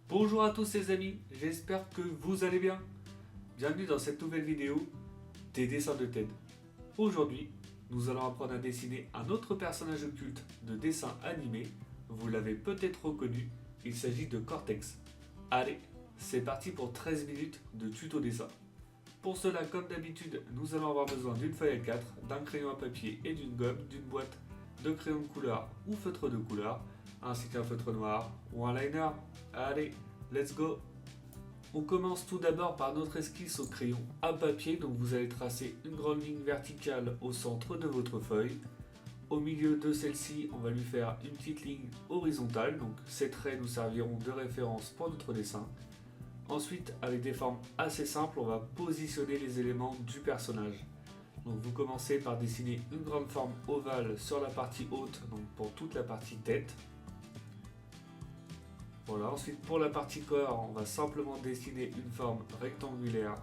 Bonjour à tous les amis, j'espère que vous allez bien. Bienvenue dans cette nouvelle vidéo des dessins de Ted. Aujourd'hui, nous allons apprendre à dessiner un autre personnage culte de dessin animé. Vous l'avez peut-être reconnu, il s'agit de Cortex. Allez, c'est parti pour 13 minutes de tuto dessin. Pour cela, comme d'habitude, nous allons avoir besoin d'une feuille A4, d'un crayon à papier et d'une gomme, d'une boîte de crayon de couleur ou feutre de couleur, ainsi qu'un feutre noir ou un liner. Allez, let's go! On commence tout d'abord par notre esquisse au crayon à papier, donc vous allez tracer une grande ligne verticale au centre de votre feuille. Au milieu de celle-ci, on va lui faire une petite ligne horizontale, donc ces traits nous serviront de référence pour notre dessin. Ensuite, avec des formes assez simples, on va positionner les éléments du personnage. Donc vous commencez par dessiner une grande forme ovale sur la partie haute, donc pour toute la partie tête. Voilà, ensuite pour la partie corps, on va simplement dessiner une forme rectangulaire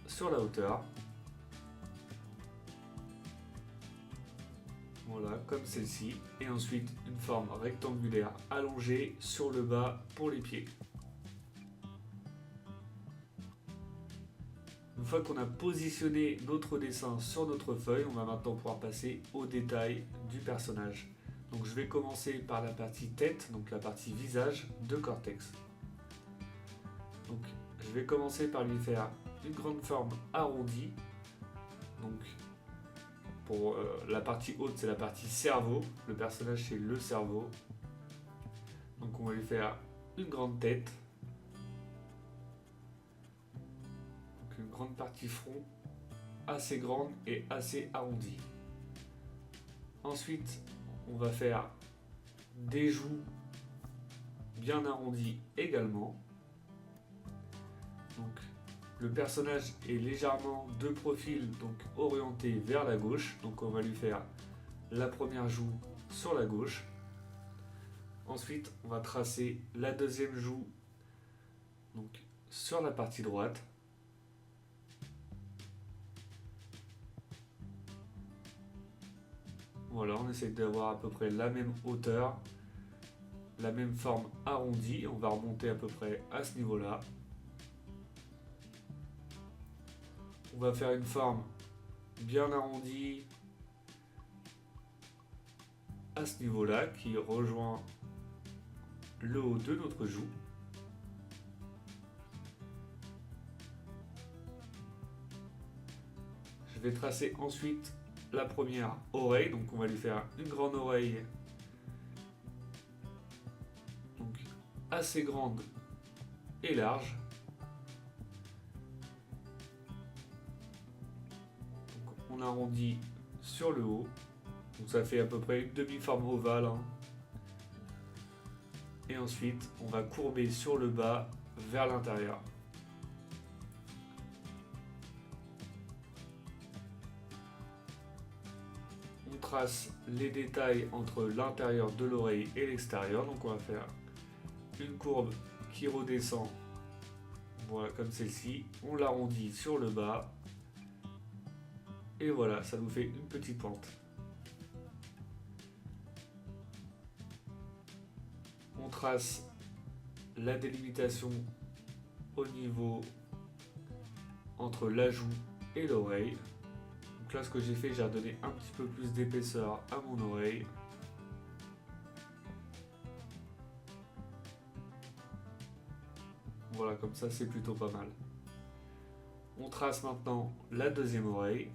sur la hauteur. Voilà, comme celle-ci. Et ensuite une forme rectangulaire allongée sur le bas pour les pieds. Une fois qu'on a positionné notre dessin sur notre feuille, on va maintenant pouvoir passer aux détails du personnage. Donc je vais commencer par la partie tête, donc la partie visage de Cortex. Donc je vais commencer par lui faire une grande forme arrondie. Donc pour la partie haute, c'est la partie cerveau. Le personnage, c'est le cerveau. Donc on va lui faire une grande tête. Donc une grande partie front, assez grande et assez arrondie. Ensuite, on va faire des joues bien arrondies également. Donc le personnage est légèrement de profil, donc orienté vers la gauche. Donc on va lui faire la première joue sur la gauche. Ensuite, on va tracer la deuxième joue donc sur la partie droite. Voilà, on essaie d'avoir à peu près la même hauteur, la même forme arrondie. On va remonter à peu près à ce niveau-là. On va faire une forme bien arrondie à ce niveau-là qui rejoint le haut de notre joue. Je vais tracer ensuite la première oreille, donc on va lui faire une grande oreille donc assez grande et large. Donc on arrondit sur le haut, donc ça fait à peu près une demi-forme ovale, hein. Et ensuite on va courber sur le bas vers l'intérieur. On trace les détails entre l'intérieur de l'oreille et l'extérieur, donc on va faire une courbe qui redescend, voilà, comme celle-ci. On l'arrondit sur le bas et voilà, ça nous fait une petite pointe. On trace la délimitation au niveau entre la joue et l'oreille. Donc là, ce que j'ai fait, j'ai redonné un petit peu plus d'épaisseur à mon oreille. Voilà, comme ça, c'est plutôt pas mal. On trace maintenant la deuxième oreille.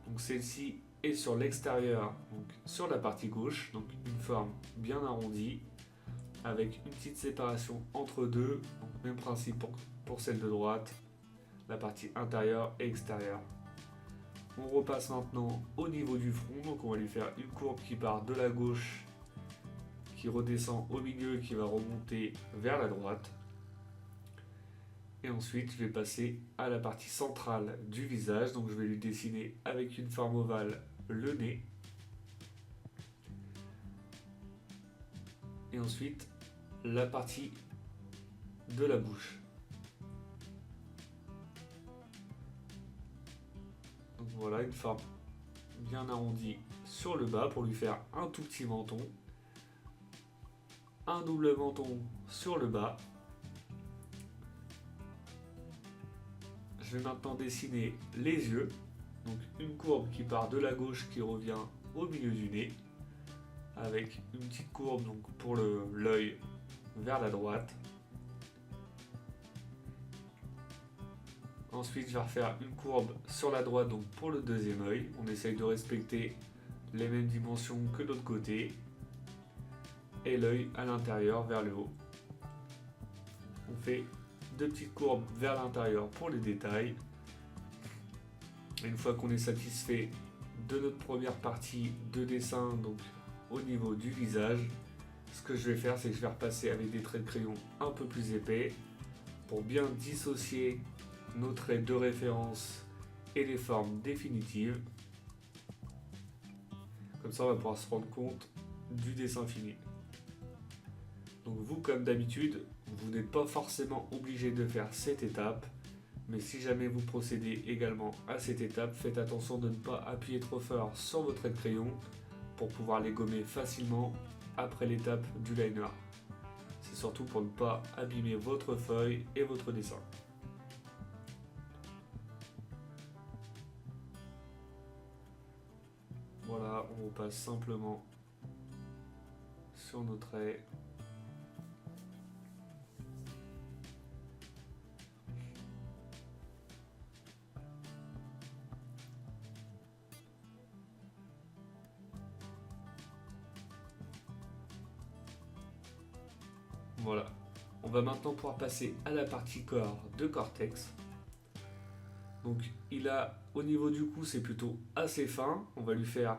Donc celle-ci est sur l'extérieur, donc sur la partie gauche, donc une forme bien arrondie, avec une petite séparation entre deux. Donc même principe pour celle de droite, la partie intérieure et extérieure. On repasse maintenant au niveau du front, donc on va lui faire une courbe qui part de la gauche, qui redescend au milieu et qui va remonter vers la droite. Et ensuite, je vais passer à la partie centrale du visage, donc je vais lui dessiner avec une forme ovale le nez. Et ensuite, la partie de la bouche. Donc voilà, une forme bien arrondie sur le bas pour lui faire un tout petit menton. un double menton sur le bas. Je vais maintenant dessiner les yeux. Donc une courbe qui part de la gauche qui revient au milieu du nez. Avec une petite courbe donc pour l'œil vers la droite. Ensuite, je vais refaire une courbe sur la droite donc pour le deuxième œil. On essaye de respecter les mêmes dimensions que de l'autre côté. Et l'œil à l'intérieur vers le haut. On fait deux petites courbes vers l'intérieur pour les détails. Et une fois qu'on est satisfait de notre première partie de dessin, donc au niveau du visage, ce que je vais faire, c'est que je vais repasser avec des traits de crayon un peu plus épais pour bien dissocier nos traits de référence et les formes définitives. Comme ça, on va pouvoir se rendre compte du dessin fini. Donc vous, comme d'habitude, vous n'êtes pas forcément obligé de faire cette étape, mais si jamais vous procédez également à cette étape, faites attention de ne pas appuyer trop fort sur vos traits de crayon pour pouvoir les gommer facilement après l'étape du liner. C'est surtout pour ne pas abîmer votre feuille et votre dessin. Voilà, on repasse simplement sur nos traits. Voilà, on va maintenant pouvoir passer à la partie corps de Cortex. Donc il a, au niveau du cou, c'est plutôt assez fin. On va lui faire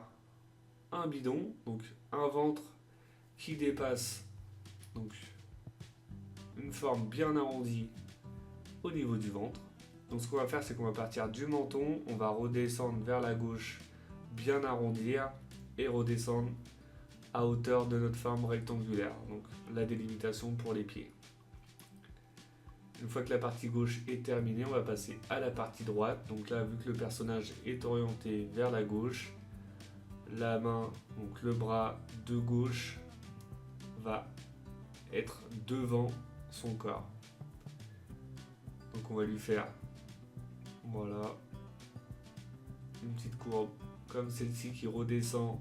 un bidon, donc un ventre qui dépasse, donc une forme bien arrondie au niveau du ventre. Donc ce qu'on va faire, c'est qu'on va partir du menton, on va redescendre vers la gauche, bien arrondir et redescendre à hauteur de notre forme rectangulaire, donc la délimitation pour les pieds. Une fois que la partie gauche est terminée, on va passer à la partie droite. Donc là, vu que le personnage est orienté vers la gauche, la main, donc le bras de gauche, va être devant son corps. Donc on va lui faire, voilà, une petite courbe comme celle-ci qui redescend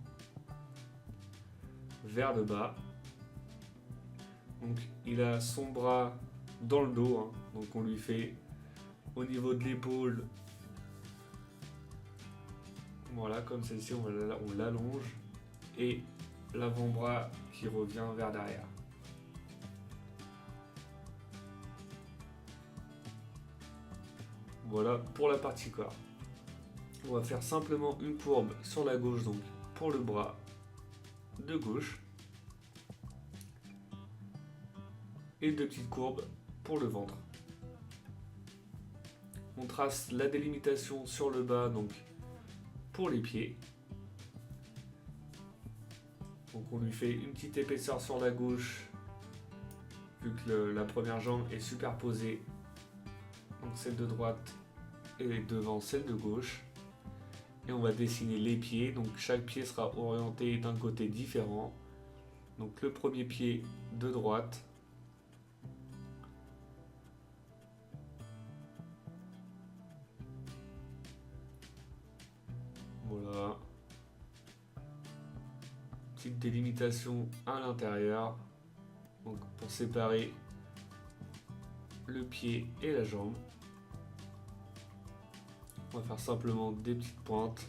vers le bas. Donc il a son bras dans le dos, hein. Donc on lui fait au niveau de l'épaule, voilà, comme celle-ci, on l'allonge, et l'avant-bras qui revient vers derrière. Voilà pour la partie corps. On va faire simplement une courbe sur la gauche, donc pour le bras de gauche, et deux petites courbes pour le ventre. On trace la délimitation sur le bas, donc pour les pieds. Donc on lui fait une petite épaisseur sur la gauche, vu que la première jambe est superposée, donc celle de droite et devant celle de gauche. Et on va dessiner les pieds, donc chaque pied sera orienté d'un côté différent. Donc le premier pied de droite, voilà, petite délimitation à l'intérieur, donc pour séparer le pied et la jambe. On va faire simplement des petites pointes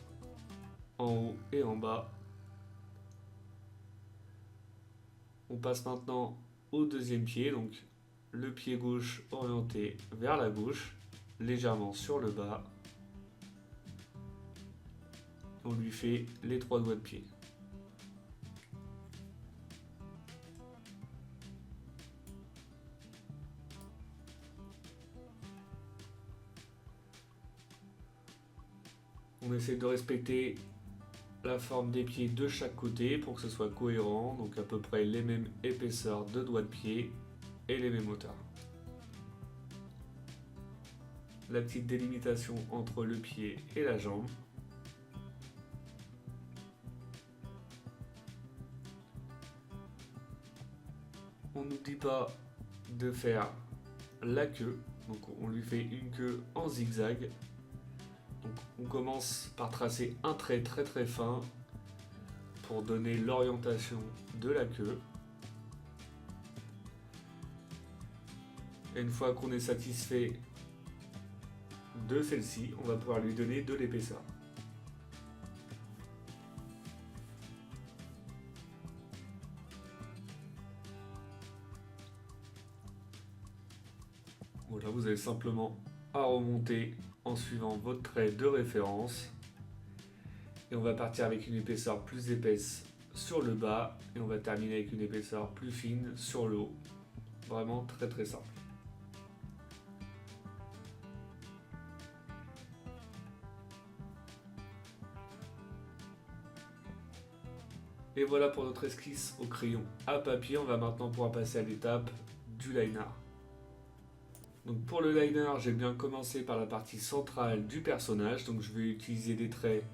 en haut et en bas. On passe maintenant au deuxième pied, donc le pied gauche orienté vers la gauche, légèrement sur le bas. On lui fait les trois doigts de pied. On essaie de respecter la forme des pieds de chaque côté pour que ce soit cohérent, donc à peu près les mêmes épaisseurs de doigts de pied et les mêmes hauteurs. La petite délimitation entre le pied et la jambe. on n'oublie pas de faire la queue. Donc on lui fait une queue en zigzag. Donc on commence par tracer un trait très très fin pour donner l'orientation de la queue. Et une fois qu'on est satisfait de celle-ci, on va pouvoir lui donner de l'épaisseur. Voilà, vous avez simplement à remonter en suivant votre trait de référence. Et on va partir avec une épaisseur plus épaisse sur le bas et on va terminer avec une épaisseur plus fine sur le haut. Vraiment très très simple. Et voilà pour notre esquisse au crayon à papier. On va maintenant pouvoir passer à l'étape du liner. Donc pour le liner, j'ai bien commencé par la partie centrale du personnage. Donc je vais utiliser des traits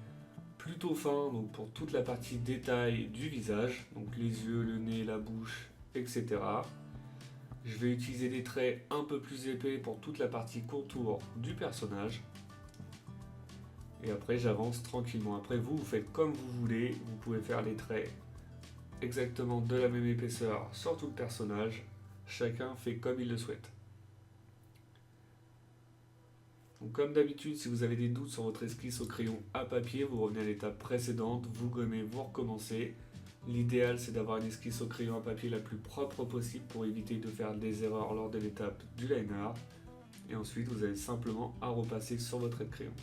plutôt fins donc pour toute la partie détail du visage. Donc les yeux, le nez, la bouche, etc. Je vais utiliser des traits un peu plus épais pour toute la partie contour du personnage. Et après j'avance tranquillement. Après vous faites comme vous voulez. Vous pouvez faire les traits exactement de la même épaisseur sur tout le personnage. Chacun fait comme il le souhaite. Donc comme d'habitude, si vous avez des doutes sur votre esquisse au crayon à papier, vous revenez à l'étape précédente, vous gommez, vous recommencez. L'idéal c'est d'avoir une esquisse au crayon à papier la plus propre possible pour éviter de faire des erreurs lors de l'étape du liner. Et ensuite vous avez simplement à repasser sur votre trait de crayon.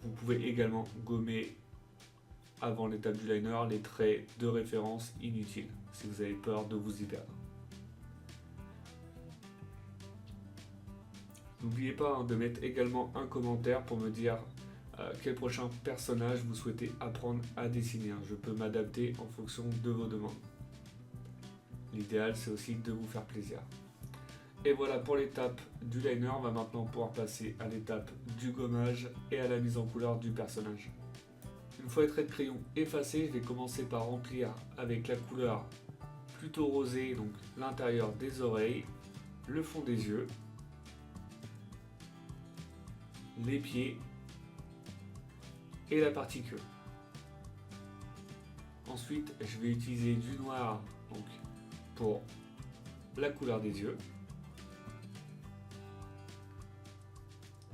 Vous pouvez également gommer avant l'étape du liner les traits de référence inutiles si vous avez peur de vous y perdre. N'oubliez pas de mettre également un commentaire pour me dire quel prochain personnage vous souhaitez apprendre à dessiner. Je peux m'adapter en fonction de vos demandes. L'idéal c'est aussi de vous faire plaisir. Et voilà pour l'étape du liner, on va maintenant pouvoir passer à l'étape du gommage et à la mise en couleur du personnage. Une fois les traits de crayon effacés, je vais commencer par remplir avec la couleur plutôt rosée, donc l'intérieur des oreilles, le fond des yeux, les pieds et la partie queue. Ensuite, je vais utiliser du noir donc, pour la couleur des yeux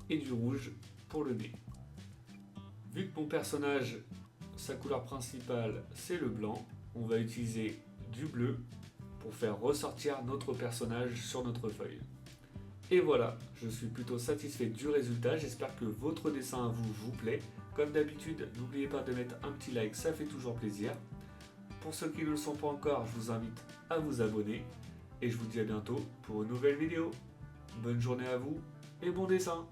et du rouge pour le nez. Vu que mon personnage, sa couleur principale c'est le blanc, on va utiliser du bleu pour faire ressortir notre personnage sur notre feuille. Et voilà, je suis plutôt satisfait du résultat, j'espère que votre dessin à vous plaît. Comme d'habitude, n'oubliez pas de mettre un petit like, ça fait toujours plaisir. Pour ceux qui ne le sont pas encore, je vous invite à vous abonner. Et je vous dis à bientôt pour une nouvelle vidéo. Bonne journée à vous et bon dessin!